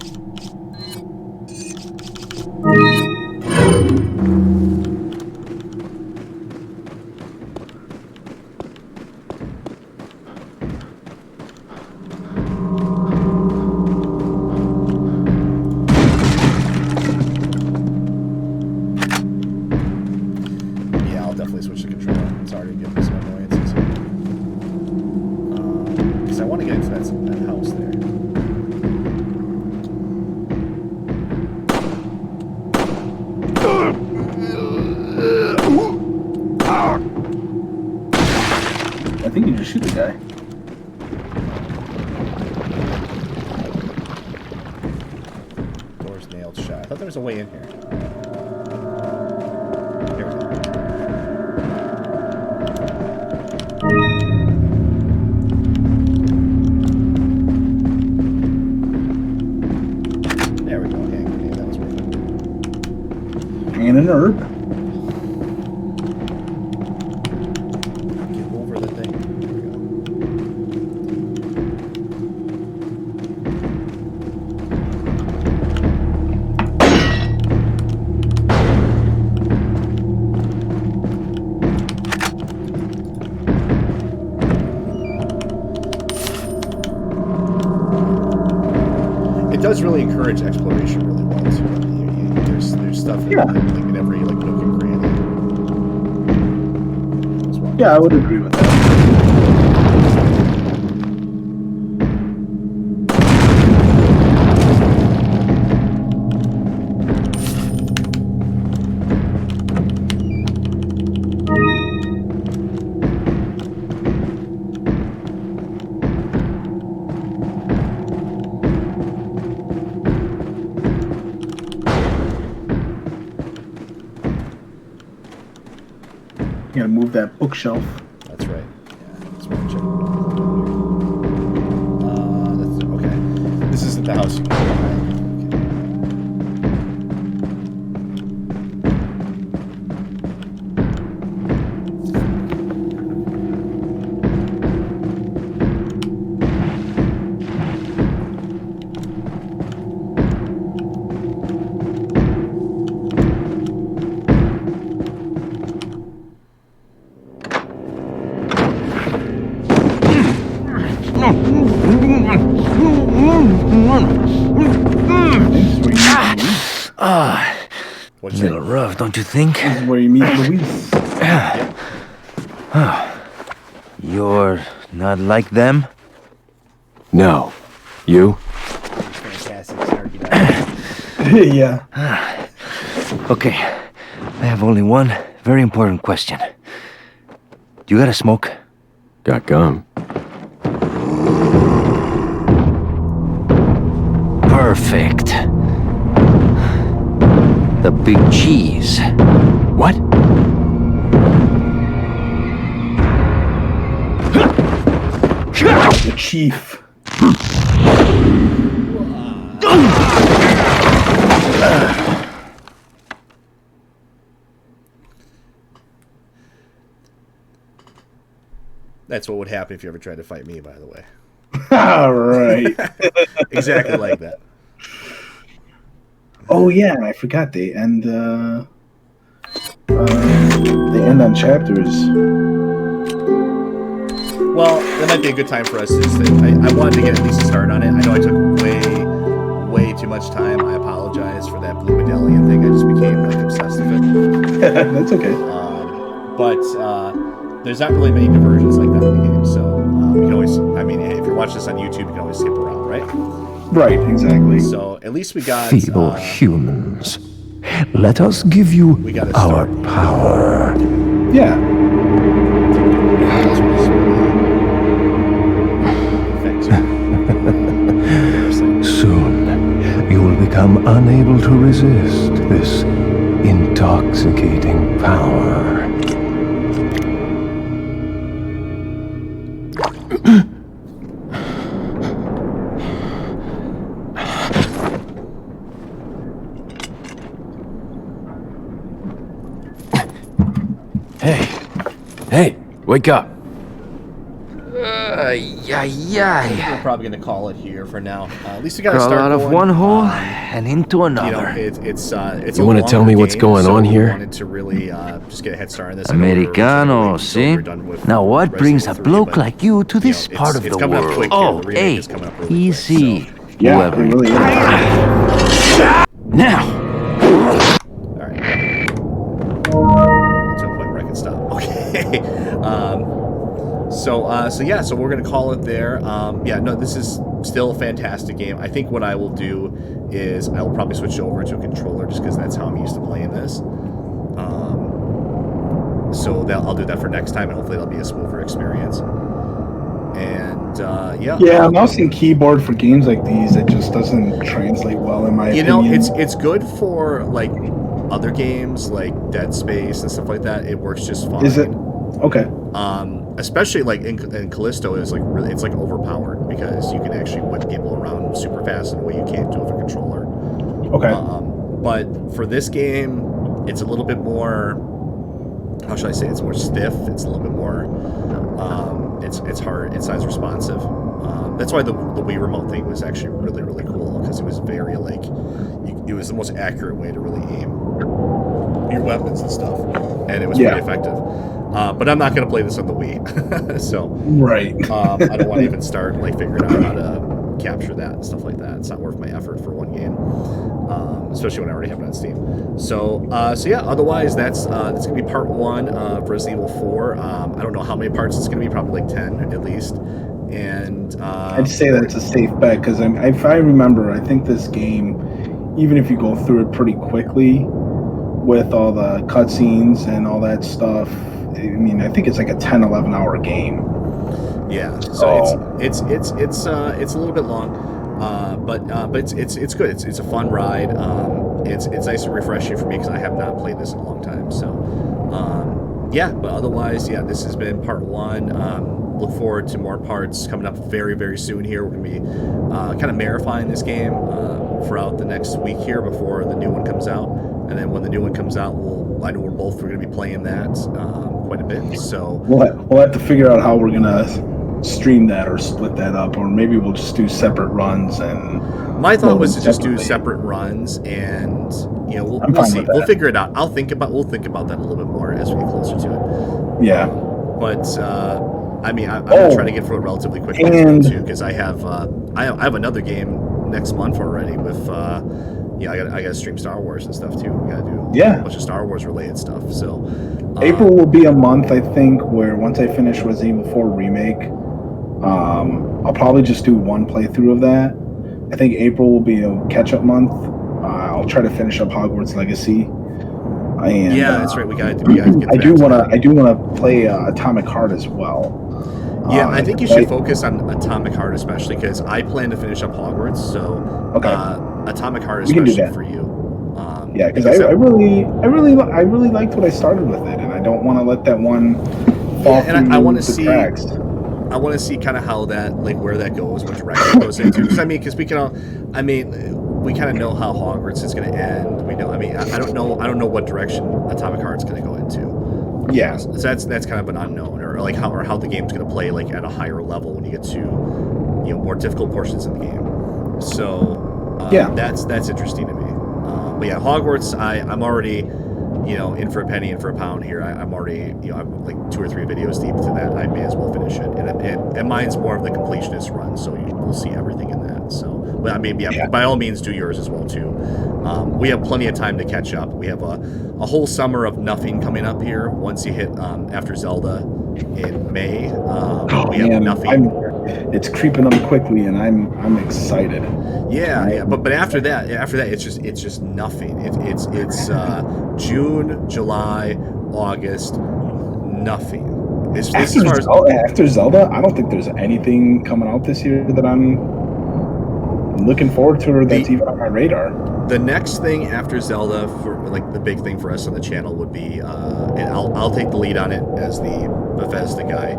Yeah, I'll definitely switch to controller. It's already giving me some annoyances here. Because I want to get into that house there. I think you just shoot the guy. Door's nailed shut. I thought there was a way in here. Here we go. There we go. Hand grenade. That was working. And an herb. Get over the thing. There we go. It does really encourage exploration really well too. There's stuff in, Yeah. like in every like nook and cranny. As well. Yeah, I would agree with that. You gotta move that bookshelf. That's right. Yeah, that's what I'm checking out. That's okay. This isn't the house you can go behind. rough, don't you think? This is where you meet Luis. You're not like them? No. You? Fantastic snarky guy. Yeah. Okay, I have only one very important question. You got a smoke? Got gum. Perfect. The big cheese. What? The chief. That's what would happen if you ever tried to fight me, by the way. All right. Exactly like that. Oh yeah, I forgot they end. They end on chapters. Well, that might be a good time for us to just think. I wanted to get at least a start on it. I know I took way too much time. I apologize for that blue medallion thing. I just became like obsessed with it. That's okay. But there's not really many diversions like that in the game. So you can always, I mean, if you're watching this on YouTube, you can always skip around, right? Right, exactly. So at least we got. Feeble humans. Let us give you We got a our start. power. Yeah. Soon, you will become unable to resist this intoxicating power. Hey, wake up. We're probably going to call it here for now. At least we got to Crawl start out of going. one hole and into You know, another. it's You a wanna tell longer me what's game, going so on we here? wanted to really just get a head start on this. I know we're Americano, waiting until see? we're done with Now what Resident brings a Evil 3, bloke but, like you to this it's- part of it's the coming up world? quick here. Oh, The remake hey, is coming up really quick, easy. so- Yeah, Whoever. it really is. Now, All right. To a point where I can stop. Okay. So we're gonna call it there. This is still a fantastic game. I think what I will do is I will probably switch over to a controller just because that's how I'm used to playing this. I'll do that for next time, and hopefully it'll be a smoother experience. And Yeah, mouse and keyboard for games like these, it just doesn't translate well in my you know, opinion. it's good for like other games like Dead Space and stuff like that. It works just fine. Is it? Okay. Especially like in Callisto is like really, it's like overpowered because you can actually whip people around super fast in a way you can't do with a controller. Okay. But for this game, it's a little bit more. How should I say? It's more stiff. It's a little bit more. It's hard. It's size responsive. That's why the Wii remote thing was actually really really cool because it was very like it was the most accurate way to really aim your weapons and stuff, and it was pretty effective. But I'm not going to play this on the Wii, so right. I don't want to even start like figuring out how to capture that and stuff like that. It's not worth my effort for one game, especially when I already have it on Steam. So yeah. Otherwise, that's going to be part 1 of Resident Evil 4. I don't know how many parts it's going to be. Probably like 10 at least. And I'd say that's a safe bet because if I remember, I think this game, even if you go through it pretty quickly with all the cutscenes and all that stuff, I mean, I think it's like a 10, 11 hour game. Yeah, so it's a little bit long, but it's good. It's a fun ride. It's nice and refreshing for me because I have not played this in a long time. So but otherwise, this has been part 1. Look forward to more parts coming up very very soon. Here we're gonna be kind of marifying this game throughout the next week here before the new one comes out, and then when the new one comes out, I know we're going to be playing that quite a bit. So we'll have to figure out how we're gonna stream that or split that up, or maybe we'll just do separate runs. And my thought was to just do separate runs, and we'll see. We'll figure it out. We'll think about that a little bit more as we get closer to it. Yeah. But I mean, I'm gonna try to get through it relatively quickly too, because I have another game next month already with I got to stream Star Wars and stuff too. We got to do Yeah. a bunch of Star Wars related stuff. So April will be a month, I think, where once I finish Resident Evil 4 Remake, I'll probably just do one playthrough of that. I think April will be a catch-up month. I'll try to finish up Hogwarts Legacy. And, yeah, that's right. We got to get. I do want to play Atomic Heart as well. Yeah, I think you should focus on Atomic Heart especially because I plan to finish up Hogwarts. So Atomic Heart especially for you. Yeah, because I really liked what I started with it, and I don't want to let that one fall through I want to the see. cracks. I want to see kind of how that, like, where that goes, what direction it goes into. Because we can all, we kind of know how Hogwarts is going to end. We know. I don't know what direction Atomic Heart's going to go into. Yeah, so that's kind of an unknown, or like how the game's going to play, like at a higher level when you get to more difficult portions of the game. So that's interesting to me. But yeah, Hogwarts, I'm already. In for a penny, in for a pound here. I'm already, I'm like 2 or 3 videos deep to that. I may as well finish it. And mine's more of the completionist run, so we'll see everything in that. So, but by all means, do yours as well, too. We have plenty of time to catch up. We have a whole summer of nothing coming up here. Once you hit after Zelda in May, we have nothing. It's creeping up quickly, and I'm excited. Yeah. But after that, it's just nothing. It's June, July, August, nothing. After Zelda, I don't think there's anything coming out this year that I'm looking forward to or that's even on my radar. The next thing after Zelda, for like the big thing for us on the channel, would be, and I'll take the lead on it as the Bethesda guy.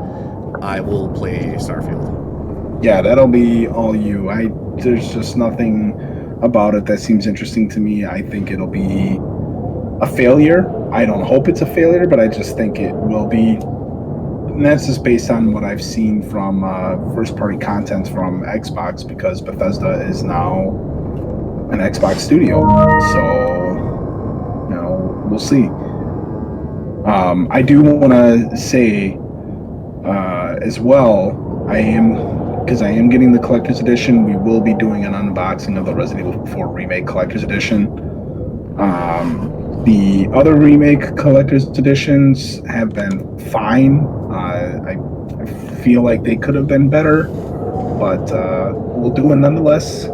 I will play Starfield. Yeah, that'll be all you. There's just nothing about it that seems interesting to me. I think it'll be a failure. I don't hope it's a failure, but I just think it will be. And that's just based on what I've seen from first-party content from Xbox, because Bethesda is now an Xbox studio. So, we'll see. I do want to say as well, because I am getting the collector's edition, we will be doing an unboxing of the Resident Evil 4 Remake collector's edition. The other remake collector's editions have been fine. I feel like they could have been better, but we'll do it nonetheless.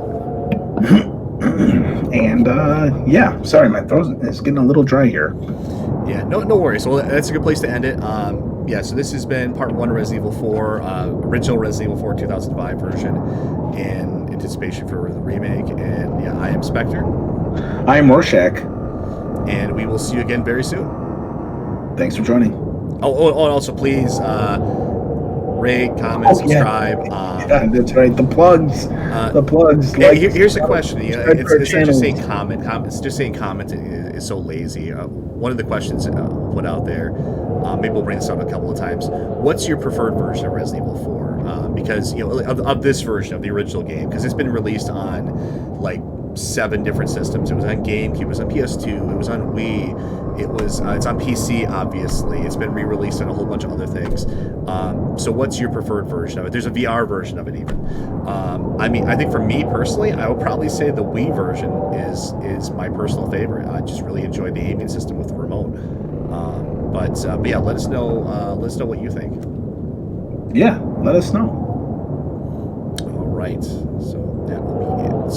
And sorry, my throat is getting a little dry here. Yeah, no worries. Well, that's a good place to end it. So this has been part 1 of Resident Evil 4, original Resident Evil 4 2005 version, in anticipation for the remake. And I am Spectre. I am Rorschach. And we will see you again very soon. Thanks for joining. Oh, and also please rate, comment, subscribe. Yeah, that's right. The plugs. Here's a question. It's not just saying comment. It's just saying comment is so lazy. One of the questions put out there, maybe we'll bring this up a couple of times. What's your preferred version of Resident Evil 4? Because of this version of the original game, because it's been released on like 7 different systems. It was on GameCube, it was on PS2, it was on Wii, it's on PC, obviously. It's been re-released on a whole bunch of other things. So what's your preferred version of it? There's a VR version of it even. I think for me personally, I would probably say the Wii version is my personal favorite. I just really enjoyed the aiming system with the remote. But yeah, let us know what you think. Yeah, let us know. All right, so that will be it.